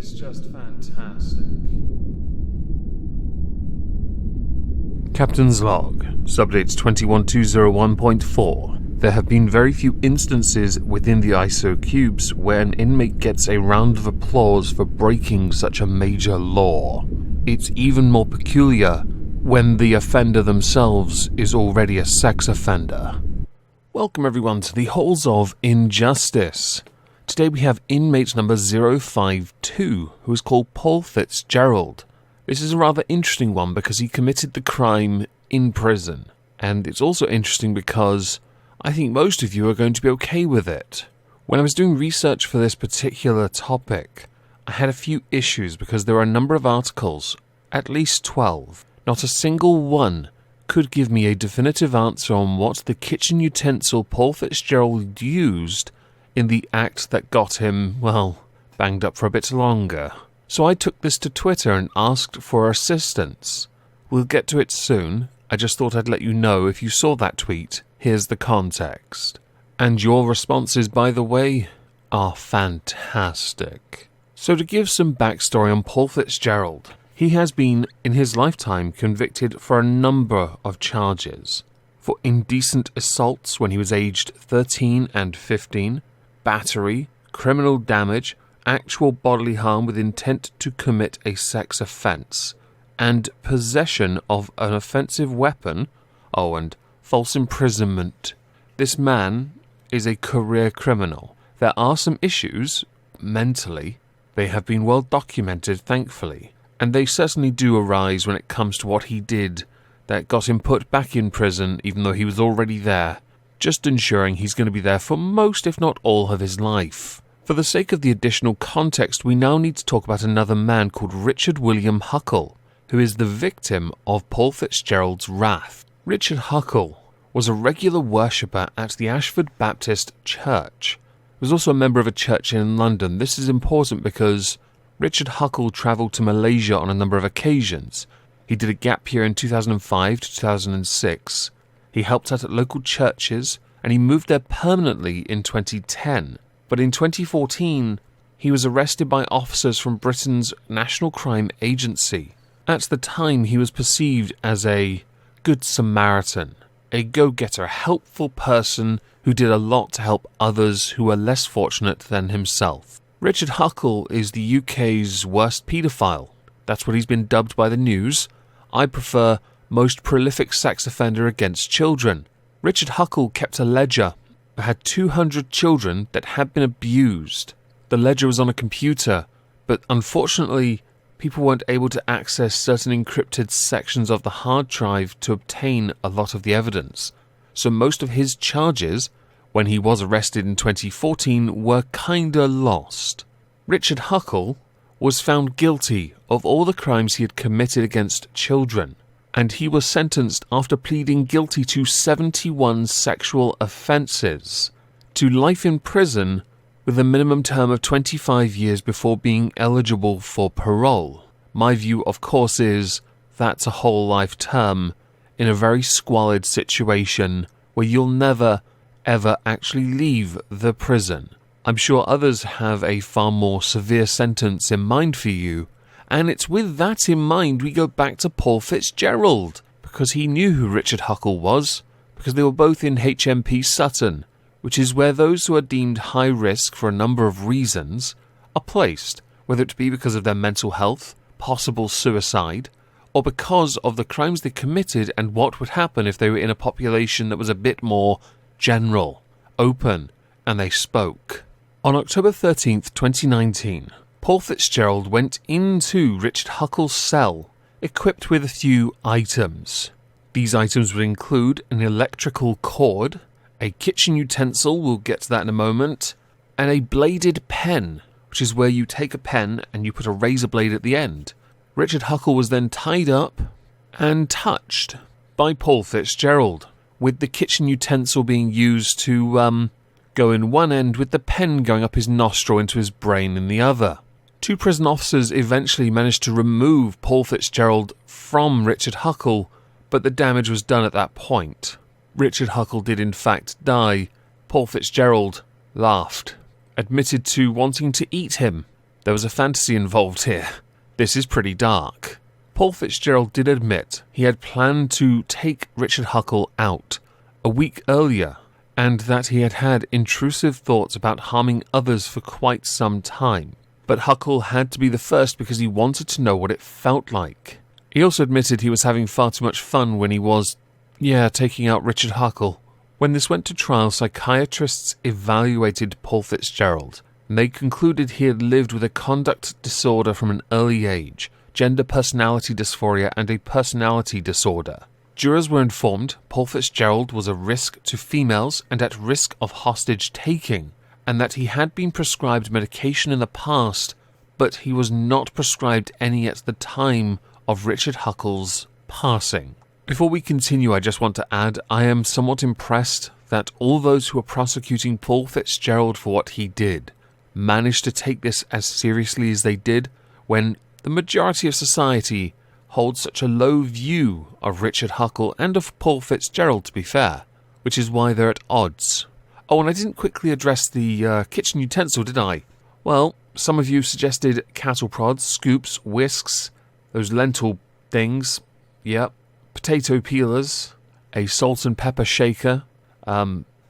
is just fantastic. Captain's Log, Subdates 21201.4. There have been very few instances within the ISO cubes where an inmate gets a round of applause for breaking such a major law. It's even more peculiar when the offender themselves is already a sex offender. Welcome everyone to the Halls of Injustice. Today we have inmate number 052, who is called Paul Fitzgerald. This is a rather interesting one because he committed the crime in prison. And it's also interesting because I think most of you are going to be okay with it. When I was doing research for this particular topic, I had a few issues because there are a number of articles, at least 12. Not a single one could give me a definitive answer on what the kitchen utensil Paul Fitzgerald used in the act that got him, well, banged up for a bit longer. So I took this to Twitter and asked for assistance. We'll get to it soon. I just thought I'd let you know if you saw that tweet. Here's the context. And your responses, by the way, are fantastic. So to give some backstory on Paul Fitzgerald, he has been, in his lifetime, convicted for a number of charges. For indecent assaults when he was aged 13 and 15, battery, criminal damage, actual bodily harm with intent to commit a sex offence, and possession of an offensive weapon, and false imprisonment. This man is a career criminal. There are some issues, mentally. They have been well documented, thankfully. And they certainly do arise when it comes to what he did that got him put back in prison even though he was already there, just ensuring he's going to be there for most, if not all, of his life. For the sake of the additional context, we now need to talk about another man called Richard William Huckle, who is the victim of Paul Fitzgerald's wrath. Richard Huckle was a regular worshipper at the Ashford Baptist Church. He was also a member of a church in London. This is important because Richard Huckle travelled to Malaysia on a number of occasions. He did a gap year in 2005 to 2006. He helped out at local churches, and he moved there permanently in 2010. But in 2014, he was arrested by officers from Britain's National Crime Agency. At the time, he was perceived as a good Samaritan, a go-getter, a helpful person who did a lot to help others who were less fortunate than himself. Richard Huckle is the UK's worst paedophile. That's what he's been dubbed by the news. I prefer most prolific sex offender against children. Richard Huckle kept a ledger that had 200 children that had been abused. The ledger was on a computer, but unfortunately, people weren't able to access certain encrypted sections of the hard drive to obtain a lot of the evidence. So most of his charges, when he was arrested in 2014, were kinda lost. Richard Huckle was found guilty of all the crimes he had committed against children, and he was sentenced after pleading guilty to 71 sexual offences, to life in prison with a minimum term of 25 years before being eligible for parole. My view, of course, is that's a whole life term in a very squalid situation where you'll never, ever actually leave the prison. I'm sure others have a far more severe sentence in mind for you, and it's with that in mind we go back to Paul Fitzgerald, because he knew who Richard Huckle was, because they were both in HMP Sutton, which is where those who are deemed high risk for a number of reasons are placed, whether it be because of their mental health, possible suicide, or because of the crimes they committed and what would happen if they were in a population that was a bit more general, open, and they spoke. On October 13th, 2019, Paul Fitzgerald went into Richard Huckle's cell, equipped with a few items. These items would include an electrical cord, a kitchen utensil, we'll get to that in a moment, and a bladed pen, which is where you take a pen and you put a razor blade at the end. Richard Huckle was then tied up and touched by Paul Fitzgerald, with the kitchen utensil being used to go in one end with the pen going up his nostril into his brain in the other. Two prison officers eventually managed to remove Paul Fitzgerald from Richard Huckle, but the damage was done at that point. Richard Huckle did in fact die. Paul Fitzgerald laughed, admitted to wanting to eat him, There was a fantasy involved here. This is pretty dark. Paul Fitzgerald did admit he had planned to take Richard Huckle out a week earlier, and that he had had intrusive thoughts about harming others for quite some time. But Huckle had to be the first because he wanted to know what it felt like. He also admitted he was having far too much fun when he was, taking out Richard Huckle. When this went to trial, psychiatrists evaluated Paul Fitzgerald, and they concluded he had lived with a conduct disorder from an early age, gender personality dysphoria, and a personality disorder. Jurors were informed Paul Fitzgerald was a risk to females and at risk of hostage-taking, and that he had been prescribed medication in the past, but he was not prescribed any at the time of Richard Huckle's passing. Before we continue, I just want to add, I am somewhat impressed that all those who are prosecuting Paul Fitzgerald for what he did managed to take this as seriously as they did when the majority of society holds such a low view of Richard Huckle and of Paul Fitzgerald, to be fair, which is why they're at odds. Oh, and I didn't quickly address the kitchen utensil, did I? Well, some of you suggested cattle prods, scoops, whisks, those lentil things, yep, potato peelers, a salt and pepper shaker,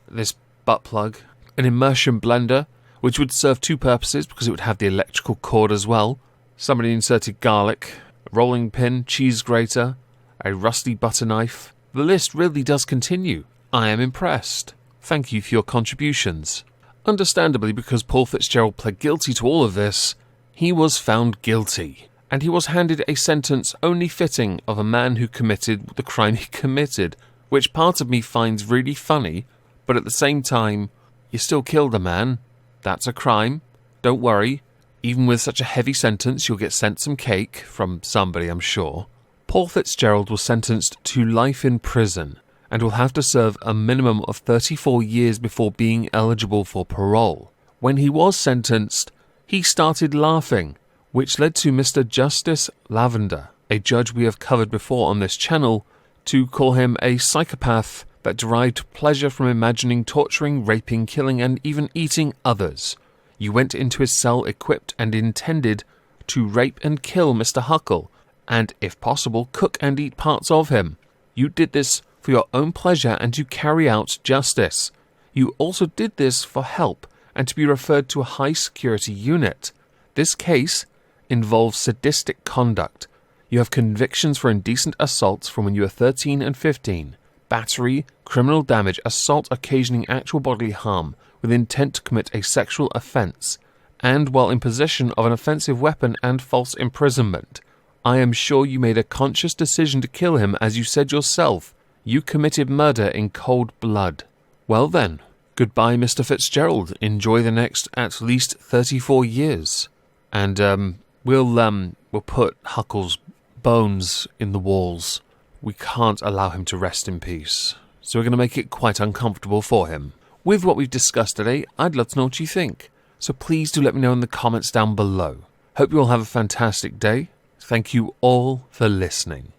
this butt plug, an immersion blender, which would serve two purposes because it would have the electrical cord as well. Somebody inserted garlic, a rolling pin, cheese grater, a rusty butter knife. The list really does continue. I am impressed. Thank you for your contributions. Understandably, because Paul Fitzgerald pled guilty to all of this, he was found guilty, and he was handed a sentence only fitting of a man who committed the crime he committed, which part of me finds really funny, but at the same time, you still killed a man. That's a crime. Don't worry. Even with such a heavy sentence, you'll get sent some cake from somebody, I'm sure. Paul Fitzgerald was sentenced to life in prison and will have to serve a minimum of 34 years before being eligible for parole. When he was sentenced, he started laughing, which led to Mr. Justice Lavender, a judge we have covered before on this channel, to call him a psychopath that derived pleasure from imagining torturing, raping, killing, and even eating others. You went into his cell equipped and intended to rape and kill Mr. Huckle, and, if possible, cook and eat parts of him. You did this for your own pleasure and to carry out justice. You also did this for help and to be referred to a high-security unit. This case involves sadistic conduct. You have convictions for indecent assaults from when you were 13 and 15, battery, criminal damage, assault occasioning actual bodily harm with intent to commit a sexual offence, and while in possession of an offensive weapon and false imprisonment. I am sure you made a conscious decision to kill him, as you said yourself. You committed murder in cold blood. Well then, goodbye, Mr. Fitzgerald. Enjoy the next at least 34 years. And we'll put Huckle's bones in the walls. We can't allow him to rest in peace. So we're going to make it quite uncomfortable for him. With what we've discussed today, I'd love to know what you think. So please do let me know in the comments down below. Hope you all have a fantastic day. Thank you all for listening.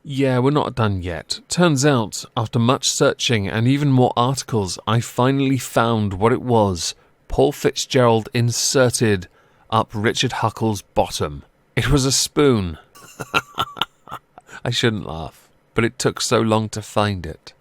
Yeah, we're not done yet. Turns out, after much searching and even more articles, I finally found what it was Paul Fitzgerald inserted up Richard Huckle's bottom. It was a spoon. I shouldn't laugh, but it took so long to find it.